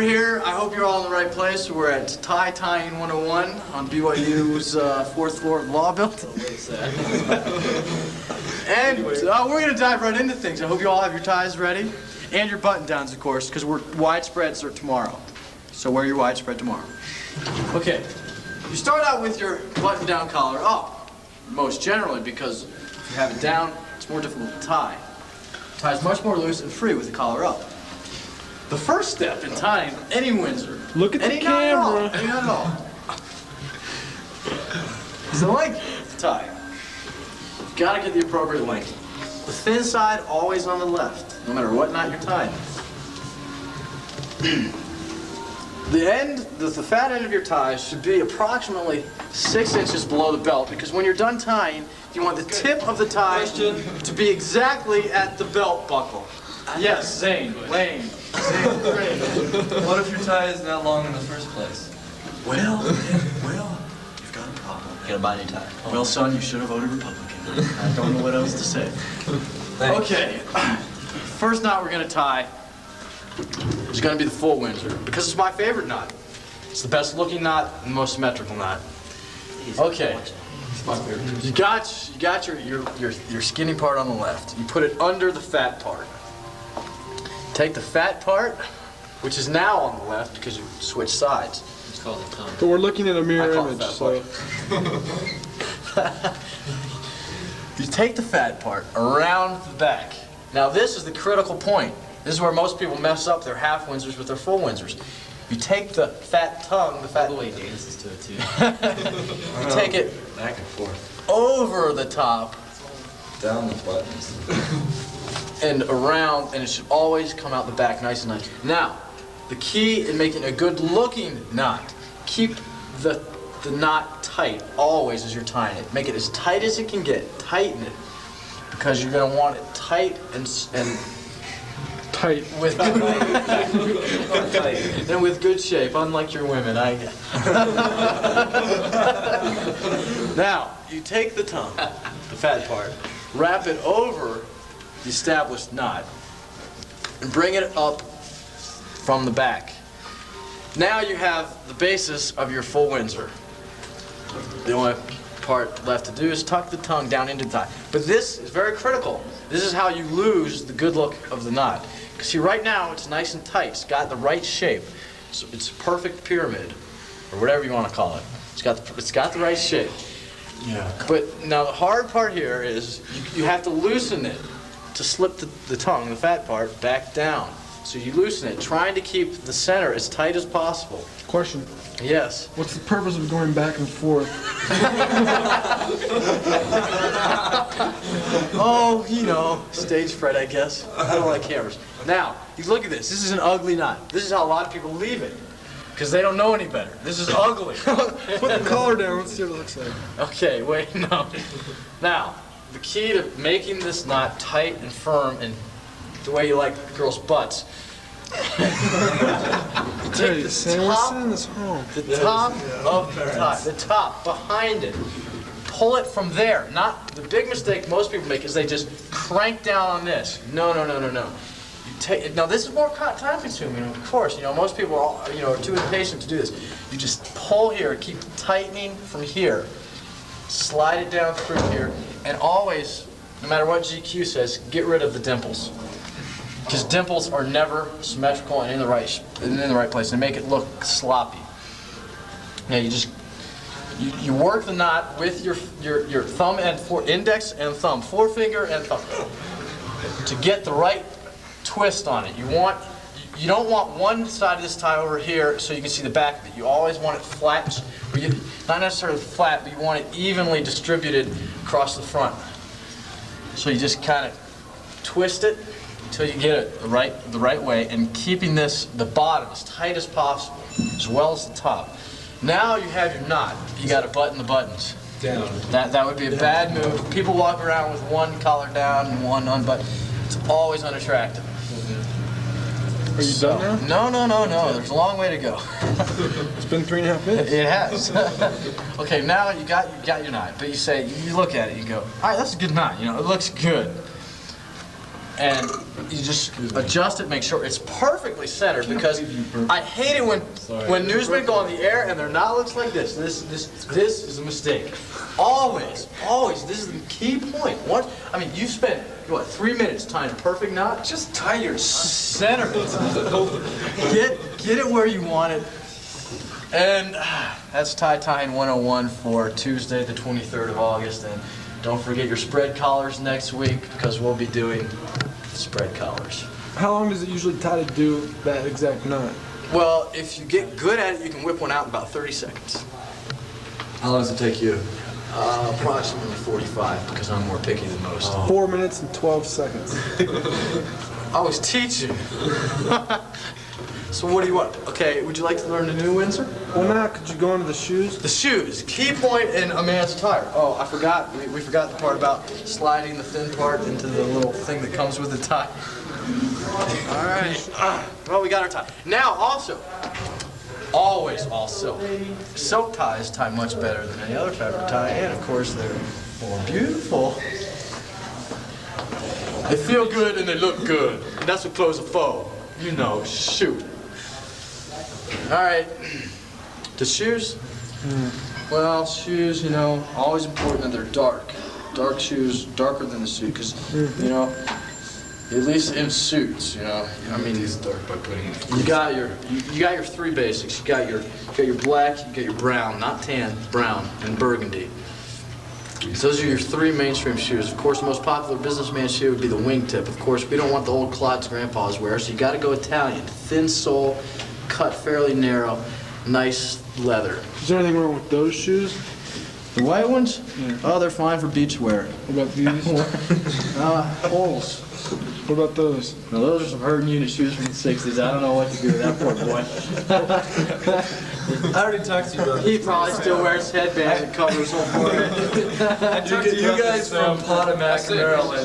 we're here. I hope you're all in the right place. We're at Tying 101 on BYU's 4th floor of the Law Building. And we're going to dive right into things. I hope you all have your ties ready. And your button downs, of course, because we're widespreads are tomorrow. So wear your widespread tomorrow. Okay. You start out with your button down collar up, most generally, because if you have it down, it's more difficult to tie. The tie is much more loose and free with the collar up. The first step in tying any Windsor, look at the camera, any knot at all, is the length of the tie. You've got to get the appropriate length. The thin side always on the left, no matter what knot you're tying. The fat end of your tie should be approximately 6 inches below the belt, because when you're done tying, you want the tip of the tie to be exactly at the belt buckle. Yes, Zane, Lane. What if your tie is not long in the first place? Well, you've got a problem. You gotta buy a new tie. Well, son, you should have voted Republican. I don't know what else to say. Thanks. Okay, first knot we're gonna tie is gonna be the full Windsor, because it's my favorite knot. It's the best looking knot and the most symmetrical knot. Okay, you got your skinny part on the left. You put it under the fat part. Take the fat part, which is now on the left because you switch sides. It's called a tongue. But we're looking at a mirror image, so. You take the fat part around the back. Now this is the critical point. This is where most people mess up their half Windsors with their full Windsors. You take the fat tongue, the fat. By the way, dances to it too. You take it back and forth, over the top, down the buttons, and around, and it should always come out the back nice and nice. Now, the key in making a good-looking knot, keep the knot tight always as you're tying it. Make it as tight as it can get. Tighten it, because you're going to want it tight and tight with and with good shape. Unlike your women, Now, you take the tongue, the fat part, wrap it over the established knot, and bring it up from the back. Now you have the basis of your full Windsor. The only part left to do is tuck the tongue down into the tie. But this is very critical. This is how you lose the good look of the knot. Because see, right now it's nice and tight. It's got the right shape. So it's a perfect pyramid, or whatever you want to call it. It's got the right shape. Yeah. But now the hard part here is you have to loosen it to slip the tongue, the fat part, back down. So you loosen it, trying to keep the center as tight as possible. Question. Yes. What's the purpose of going back and forth? Oh, you know, stage fright, I guess. I don't like cameras. Now, you look at this. This is an ugly knot. This is how a lot of people leave it, because they don't know any better. This is ugly. Put the collar down. Let's see what it looks like. Okay, wait, no. Now, the key to making this knot tight and firm and the way you like girls' butts. Take the top of the tie, the top behind it. Pull it from there. Not the big mistake most people make is they just crank down on this. No. You take now. This is more time-consuming, of course. You know, most people are too impatient to do this. You just pull here, keep tightening from here, slide it down through here, and always, no matter what GQ says, get rid of the dimples. Because dimples are never symmetrical and in the right place. They make it look sloppy. Now you work the knot with your thumb and index and thumb, forefinger and thumb, to get the right twist on it. You don't want one side of this tie over here so you can see the back of it. You always want it flat, not necessarily flat, but you want it evenly distributed across the front. So you just kind of twist it until you get it the right way, and keeping the bottom as tight as possible, as well as the top. Now you have your knot. You got to button the buttons. Down. That would be a bad move. People walk around with one collar down and one unbuttoned. It's always unattractive. Are you done now? No. There's a long way to go. It's been 3.5 minutes. It has. Okay, now you got your knot, but you look at it, you go, all right, that's a good knot. It looks good. and you just adjust it, make sure it's perfectly centered, because I hate it when newsmen go on the air and their knot looks like this. This is a mistake. Always, this is the key point. I mean, you spent, what, 3 minutes tying a perfect knot? Just tie your Center it. Get it where you want it. And that's Tying 101 for Tuesday, the 23rd of August. And don't forget your spread collars next week, because we'll be doing spread collars. How long does it usually tie to do that exact knot? Well, if you get good at it, you can whip one out in about 30 seconds. How long does it take you? Approximately 45, because I'm more picky than most. 4 minutes and 12 seconds. I was teaching. So what do you want? Okay, would you like to learn the new Windsor? Well, now, could you go into the shoes? The shoes, key point in a man's attire. Oh, I forgot. We forgot the part about sliding the thin part into the little thing that comes with the tie. All right. Well, we got our tie. Now, also, always also, silk ties tie much better than any other fabric tie, and of course, they're more beautiful. They feel good and they look good. And that's what clothes are for. You know, shoot. All right, the shoes. Well, shoes, you know, always important that they're dark. Dark shoes, darker than the suit, because, you know, at least in suits, you know. I mean, These dark by putting it. you got your three basics. You got your black, you got your brown, not tan, brown, and burgundy. So those are your three mainstream shoes. Of course, the most popular businessman shoe would be the wingtip. Of course, we don't want the old clods grandpas wear, so you got to go Italian. Thin sole, cut fairly narrow, nice leather. Is there anything wrong with those shoes? The white ones? Yeah. Oh, they're fine for beach wear. What about these? Holes. What about those? Now, those are some herding unit shoes from the 60s. I don't know what to do with that poor boy. I already talked to you about He probably still wears headbands and covers whole forehead. You guys from Potomac, Maryland.